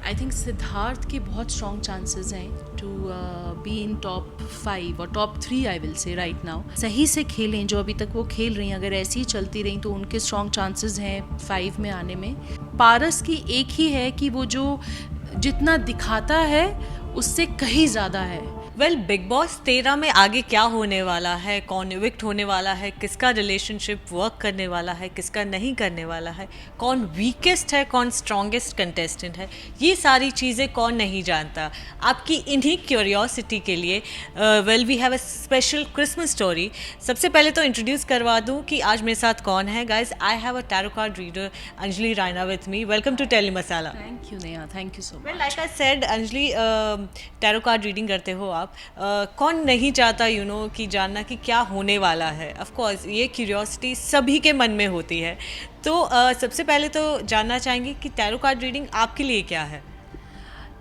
आई think Siddharth के बहुत strong chances हैं टू बी इन टॉप 5 और top 3 I will say right now. सही से खेलें जो अभी तक वो खेल रही हैं, अगर ऐसी ही चलती रहीं तो उनके स्ट्रॉन्ग चांसेस हैं 5 में आने में। पारस की एक ही है कि वो जो जितना दिखाता है उससे कहीं ज़्यादा है। वेल, बिग बॉस 13 में आगे क्या होने वाला है, कौन इविक्ट होने वाला है, किसका रिलेशनशिप वर्क करने वाला है, किसका नहीं करने वाला है, कौन वीकेस्ट है, कौन स्ट्रॉन्गेस्ट कंटेस्टेंट है, ये सारी चीज़ें कौन नहीं जानता। आपकी इन्हीं क्यूरियोसिटी के लिए well we have a special Christmas story. सबसे पहले तो इंट्रोड्यूस करवा दूँ कि आज मेरे साथ कौन है। Guys, I have a tarot card reader Anjali Raina with me. Welcome to telly Masala. Thank you Neha, thank you so much. Well, like I said, Anjali tarot card reading करते हो आप। कौन नहीं चाहता कि जानना कि क्या होने वाला है। ऑफ कोर्स ये क्यूरियोसिटी सभी के मन में होती है। तो सबसे पहले तो जानना चाहेंगे कि टैरो कार्ड रीडिंग आपके लिए क्या है।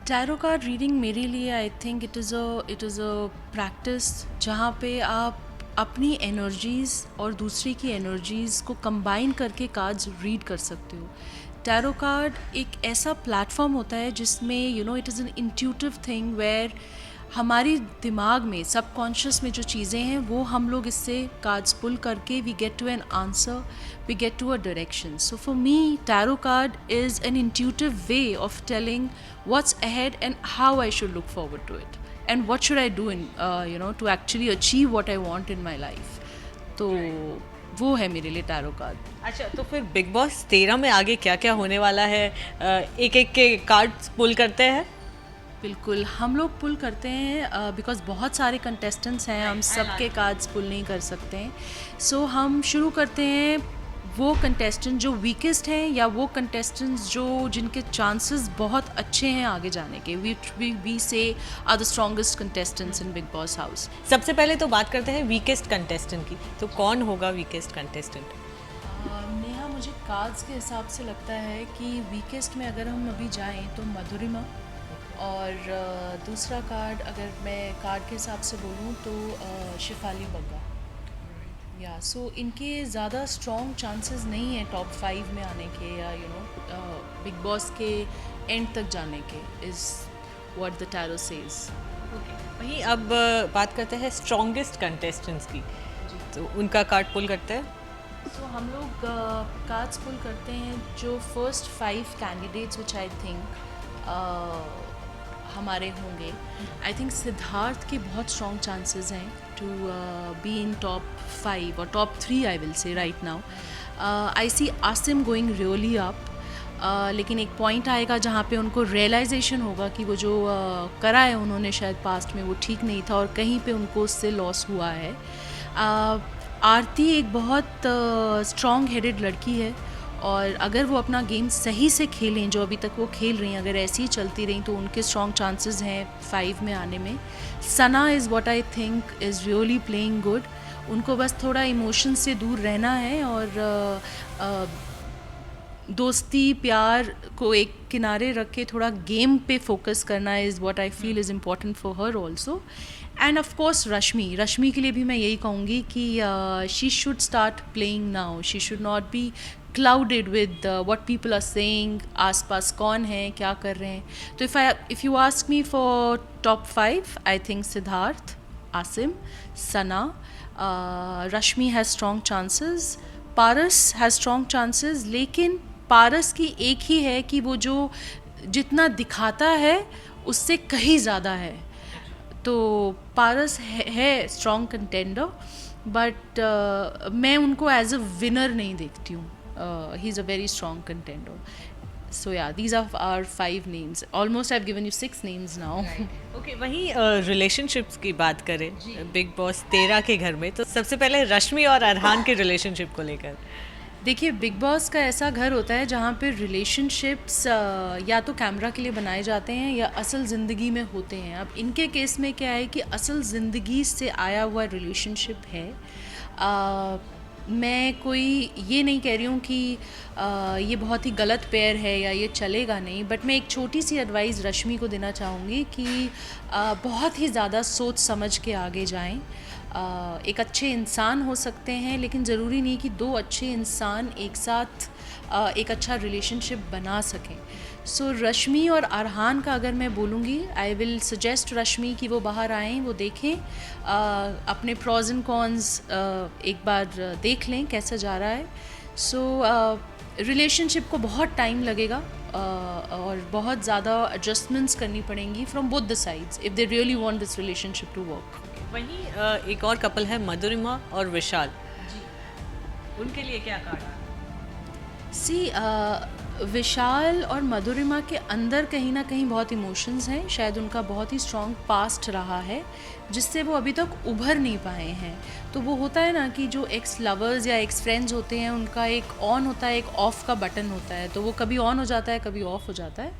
टैरो कार्ड रीडिंग मेरे लिए I think it is a practice जहाँ पे आप अपनी एनर्जीज़ और दूसरी की एनर्जीज़ को कंबाइन करके कार्ड्स रीड कर सकते हो। टैरो कार्ड एक ऐसा प्लेटफॉर्म होता है जिसमें it is an intuitive thing where हमारी दिमाग में सबकॉन्शियस में जो चीज़ें हैं वो हम लोग इससे कार्ड्स पुल करके we get to an answer, we get to a direction. So for me tarot card is an intuitive way of telling what's ahead and how I should look forward to it and what should I do in to actually achieve what I want in my life. तो वो है मेरे लिए tarot card. अच्छा, तो फिर big boss 13 में आगे क्या क्या होने वाला है, एक एक के कार्ड्स पुल करते हैं। बिल्कुल, हम लोग पुल करते हैं बिकॉज बहुत सारे कंटेस्टेंट्स हैं, हम सब के कार्ड्स पुल नहीं कर सकते हैं। सो हम शुरू करते हैं वो कंटेस्टेंट जो वीकेस्ट हैं या वो कंटेस्टेंट्स जो जिनके चांसेस बहुत अच्छे हैं आगे जाने के। We say are the strongest contestants in big boss house. सबसे पहले तो बात करते हैं वीकेस्ट कंटेस्टेंट की। तो कौन होगा वीकेस्ट कंटेस्टेंट? नेहा, मुझे कार्ड्स के हिसाब से लगता है कि वीकेस्ट में अगर हम अभी जाएं तो मधुरिमा, और दूसरा कार्ड अगर मैं कार्ड के हिसाब से बोलूं तो शिफाली बग्गा। या सो इनके ज़्यादा स्ट्रॉन्ग चांसेस नहीं हैं टॉप 5 में आने के या बिग बॉस के एंड तक जाने के, is what the tarot says. वहीं अब बात करते हैं स्ट्रॉन्गेस्ट कंटेस्टेंट्स की। तो उनका कार्ड पुल करते हैं। सो हम लोग कार्ड्स पुल करते हैं जो first 5 candidates which I think हमारे होंगे। आई थिंक सिद्धार्थ के बहुत स्ट्रॉन्ग चांसेस हैं टू बी इन टॉप 5 और top 3 I will say right now. I see Asim going really up, लेकिन एक पॉइंट आएगा जहाँ पे उनको रियलाइजेशन होगा कि वो जो करा है उन्होंने शायद पास्ट में वो ठीक नहीं था और कहीं पे उनको उससे लॉस हुआ है। आरती एक बहुत स्ट्रॉन्ग हेडेड लड़की है और अगर वो अपना गेम सही से खेलें जो अभी तक वो खेल रही हैं, अगर ऐसी ही चलती रहीं तो उनके स्ट्रॉन्ग चांसेस हैं 5 में आने में। Sana is what I think is really playing good. उनको बस थोड़ा इमोशन से दूर रहना है और दोस्ती प्यार को एक किनारे रख के थोड़ा गेम पे फोकस करना is what I feel is important for her also. And of course Rashmi के लिए भी मैं यही कहूँगी कि she should start playing now. She should not be clouded with what people are saying, आसपास कौन है क्या कर रहे हैं। तो if you ask me for top 5, I think Siddharth, Asim, Sana, Rashmi has strong chances, Paras has strong chances, लेकिन पारस की एक ही है कि वो जो जितना दिखाता है उससे कहीं ज़्यादा है। तो पारस है स्ट्रॉन्ग कंटेंडर, बट मैं उनको एज अ विनर नहीं देखती हूँ। He's a very strong contender. So yeah, these are our 5 names. Almost I've given you 6 names now. Okay, वहीं रिलेशनशिप्स की बात करें बिग बॉस 13 के घर में, तो सबसे पहले रश्मि और अरहान के रिलेशनशिप को लेकर। देखिए, बिग बॉस का ऐसा घर होता है जहाँ पे रिलेशनशिप्स या तो कैमरा के लिए बनाए जाते हैं या असल ज़िंदगी में होते हैं। अब इनके केस में क्या है कि असल ज़िंदगी से आया हुआ रिलेशनशिप है। मैं कोई ये नहीं कह रही हूँ कि ये बहुत ही गलत पेयर है या ये चलेगा नहीं, बट मैं एक छोटी सी एडवाइस रश्मि को देना चाहूँगी कि बहुत ही ज़्यादा सोच समझ के आगे जाएं। एक अच्छे इंसान हो सकते हैं लेकिन ज़रूरी नहीं कि 2 अच्छे इंसान एक साथ एक अच्छा रिलेशनशिप बना सकें। सो रश्मि और अरहान का अगर मैं बोलूँगी, आई विल सजेस्ट रश्मि कि वो बाहर आएँ, वो देखें, अपने प्रॉज एंड कॉन्स एक बार देख लें कैसा जा रहा है. सो रिलेशनशिप को बहुत टाइम लगेगा और बहुत ज़्यादा एडजस्टमेंट्स करनी पड़ेंगी from both the sides if they really want this relationship to work. वहीं एक और कपल है मधुरिमा और विशाल, उनके लिए क्या कहा? सी विशाल और मधुरिमा के अंदर कहीं ना कहीं बहुत इमोशंस हैं, शायद उनका बहुत ही स्ट्रॉन्ग पास्ट रहा है जिससे वो अभी तक उभर नहीं पाए हैं. तो वो होता है ना कि जो एक्स लवर्स या एक्स फ्रेंड्स होते हैं उनका एक ऑन होता है, एक ऑफ का बटन होता है, तो वो कभी ऑन हो जाता है कभी ऑफ हो जाता है.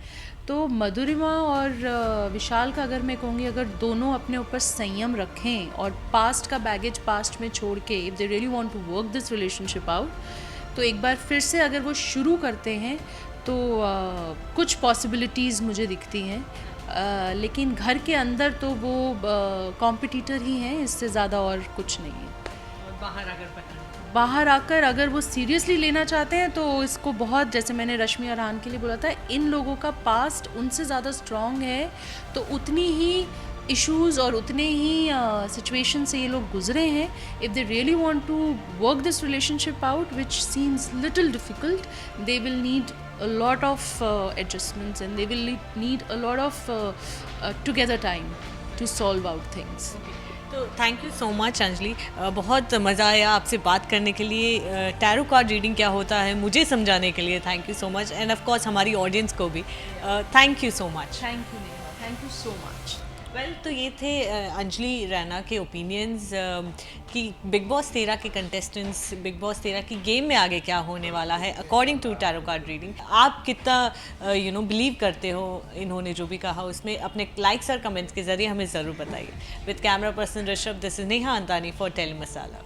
तो मधुरिमा और विशाल का अगर मैं कहूँगी, अगर दोनों अपने ऊपर संयम रखें और पास्ट का बैगेज पास्ट में छोड़ के if they really want to work this relationship out, तो एक बार फिर से अगर वो शुरू करते हैं तो कुछ पॉसिबिलिटीज़ मुझे दिखती हैं. लेकिन घर के अंदर तो वो कॉम्पिटिटर ही हैं, इससे ज़्यादा और कुछ नहीं है. और बाहर आकर अगर वो सीरियसली लेना चाहते हैं तो इसको बहुत, जैसे मैंने रश्मि और अरहान के लिए बोला था, इन लोगों का पास्ट उनसे ज़्यादा स्ट्रॉन्ग है, तो उतनी ही इश्यूज़ और उतने ही सिचुएशन से ये लोग गुजरे हैं. If they really want to work this relationship out which seems little difficult, they will need a lot of adjustments and they will need a lot of together time to solve out things. तो thank you so much Anjali, बहुत मज़ा आया आपसे बात करने के लिए. Tarot card reading क्या होता है मुझे समझाने के लिए thank you so much, and of course हमारी ऑडियंस को भी thank you so much. Thank you Neha, thank you so much. Well तो ये थे अंजलि रैना के ओपिनियंस कि बिग बॉस 13 के कंटेस्टेंट्स बिग बॉस 13 की गेम में आगे क्या होने वाला है according to tarot card reading. आप कितना बिलीव करते हो इन्होंने जो भी कहा उसमें, अपने लाइक्स और कमेंट्स के ज़रिए हमें ज़रूर बताइए. With camera person Rishabh, this is Neha Antani for telly masala.